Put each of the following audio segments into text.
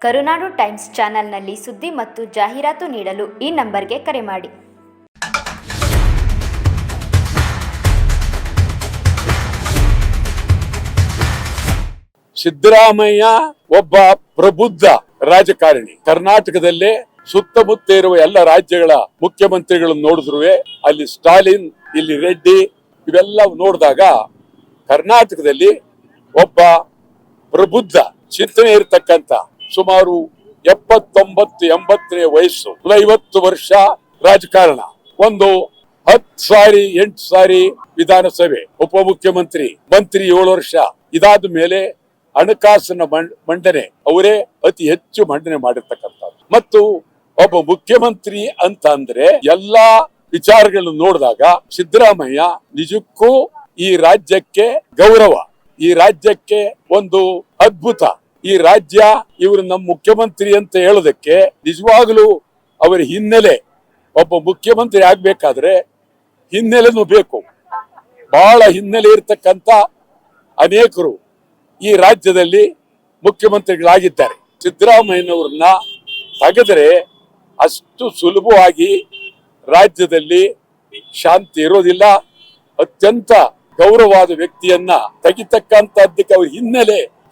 ಕರುನಾಡು times ಚಾನೆಲ್ನಲ್ಲಿ ಸುದ್ದಿ ಮತ್ತು ಜಾಹೀರಾತು ನೀಡಲು ಈ ನಂಬರ್ಗೆ ಕರೆ ಮಾಡಿ. ಸಿದ್ದರಾಮಯ್ಯ ಒಬ್ಬ ಪ್ರಬುದ್ಧ ರಾಜಕಾರಣಿ. ಕರ್ನಾಟಕದಲ್ಲೇ ಸುತ್ತಮುತ್ತ ಇರುವ ಎಲ್ಲ ರಾಜ್ಯಗಳ ಮುಖ್ಯಮಂತ್ರಿಗಳನ್ನು ನೋಡಿದ್ರು ಅಲ್ಲಿ ಸ್ಟಾಲಿನ್, ಇಲ್ಲಿ ರೆಡ್ಡಿ ಇವೆಲ್ಲ ನೋಡಿದಾಗ ಕರ್ನಾಟಕದಲ್ಲಿ ಒಬ್ಬ ಪ್ರಬುದ್ಧ ಚಿಂತನೆ ಇರತಕ್ಕಂತ ಸುಮಾರು 79-80 ವಯಸ್ಸು, 50 ವರ್ಷ ರಾಜಕಾರಣ, ಒಂದು 10 ಸಾರಿ 8 ಸಾರಿ ವಿಧಾನಸಭೆ ಉಪಮುಖ್ಯಮಂತ್ರಿ, ಮಂತ್ರಿ 7 ವರ್ಷ. ಇದಾದ ಮೇಲೆ ಹಣಕಾಸಿನ ಮಂಡನೆ ಅವರೇ ಅತಿ ಹೆಚ್ಚು ಮಂಡನೆ ಮಾಡಿರ್ತಕ್ಕಂಥದ್ದು. ಮತ್ತು ಒಬ್ಬ ಮುಖ್ಯಮಂತ್ರಿ ಅಂತ ಅಂದ್ರೆ ಎಲ್ಲಾ ವಿಚಾರಗಳನ್ನು ನೋಡಿದಾಗ ಸಿದ್ದರಾಮಯ್ಯ ನಿಜಕ್ಕೂ ಈ ರಾಜ್ಯಕ್ಕೆ ಗೌರವ, ಈ ರಾಜ್ಯಕ್ಕೆ ಒಂದು ಅದ್ಭುತ. ಈ ರಾಜ್ಯ ಇವರು ನಮ್ಮ ಮುಖ್ಯಮಂತ್ರಿ ಅಂತ ಹೇಳೋದಕ್ಕೆ ನಿಜವಾಗ್ಲೂ ಅವರ ಹಿನ್ನೆಲೆ, ಒಬ್ಬ ಮುಖ್ಯಮಂತ್ರಿ ಆಗ್ಬೇಕಾದ್ರೆ ಹಿನ್ನೆಲೆನೂ ಬೇಕು. ಬಹಳ ಹಿನ್ನೆಲೆ ಇರ್ತಕ್ಕಂಥ ಅನೇಕರು ಈ ರಾಜ್ಯದಲ್ಲಿ ಮುಖ್ಯಮಂತ್ರಿಗಳಾಗಿದ್ದಾರೆ. ಸಿದ್ದರಾಮಯ್ಯನವ್ರನ್ನ ತೆಗೆದರೆ ಅಷ್ಟು ಸುಲಭವಾಗಿ ರಾಜ್ಯದಲ್ಲಿ ಶಾಂತಿ ಇರೋದಿಲ್ಲ. ಅತ್ಯಂತ ಗೌರವವಾದ ವ್ಯಕ್ತಿಯನ್ನ ತೆಗಿತಕ್ಕಂಥದ್ದಕ್ಕೆ ಅವ್ರ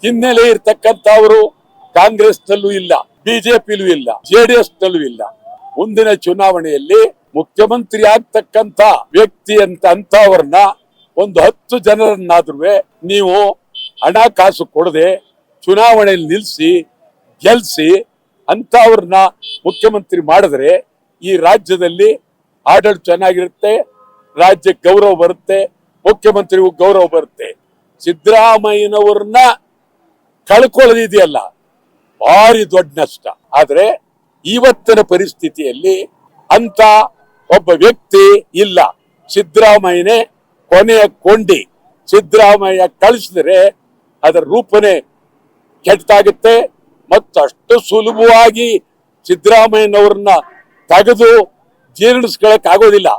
ಹಿನ್ನೆಲೆ ಇರ್ತಕ್ಕಂಥ ಅವರು ಕಾಂಗ್ರೆಸ್ ನಲ್ಲೂ ಇಲ್ಲ, ಬಿಜೆಪಿಲೂ ಇಲ್ಲ, ಜೆಡಿಎಸ್ ನಲ್ಲೂ ಇಲ್ಲ. ಮುಂದಿನ ಚುನಾವಣೆಯಲ್ಲಿ ಮುಖ್ಯಮಂತ್ರಿ ಆಗ್ತಕ್ಕಂಥ ವ್ಯಕ್ತಿ ಅಂತವ್ರನ್ನ ಒಂದು 10 ಜನರನ್ನಾದ್ರೂ ನೀವು ಹಣಕಾಸು ಕೊಡದೆ ಚುನಾವಣೆಯಲ್ಲಿ ನಿಲ್ಲಿಸಿ ಗೆಲ್ಸಿ ಅಂತವ್ರನ್ನ ಮುಖ್ಯಮಂತ್ರಿ ಮಾಡಿದ್ರೆ ಈ ರಾಜ್ಯದಲ್ಲಿ ಆಡಳಿತ ಚೆನ್ನಾಗಿರುತ್ತೆ, ರಾಜ್ಯಕ್ಕೆ ಗೌರವ ಬರುತ್ತೆ, ಮುಖ್ಯಮಂತ್ರಿಗೂ ಗೌರವ ಬರುತ್ತೆ. ಸಿದ್ದರಾಮಯ್ಯನವ್ರನ್ನ ಕಳ್ಕೊಳ್ಳೋದಿದೆಯಲ್ಲ ಭಾರಿ ದೊಡ್ಡ ನಷ್ಟ. ಆದ್ರೆ ಇವತ್ತಿನ ಪರಿಸ್ಥಿತಿಯಲ್ಲಿ ಅಂತ ಒಬ್ಬ ವ್ಯಕ್ತಿ ಇಲ್ಲ. ಸಿದ್ದರಾಮಯ್ಯನೇ ಕೊನೆಯ ಕೊಂಡಿ. ಸಿದ್ದರಾಮಯ್ಯ ಕಳಿಸಿದ್ರೆ ಅದರ ರೂಪನೇ ಕೆಟ್ಟಾಗುತ್ತೆ. ಮತ್ತು ಅಷ್ಟು ಸುಲಭವಾಗಿ ಸಿದ್ದರಾಮಯ್ಯನವ್ರನ್ನ ತೆಗೆದು ಜೀರ್ಣಿಸ್ಕೊಳಕ್ ಆಗೋದಿಲ್ಲ.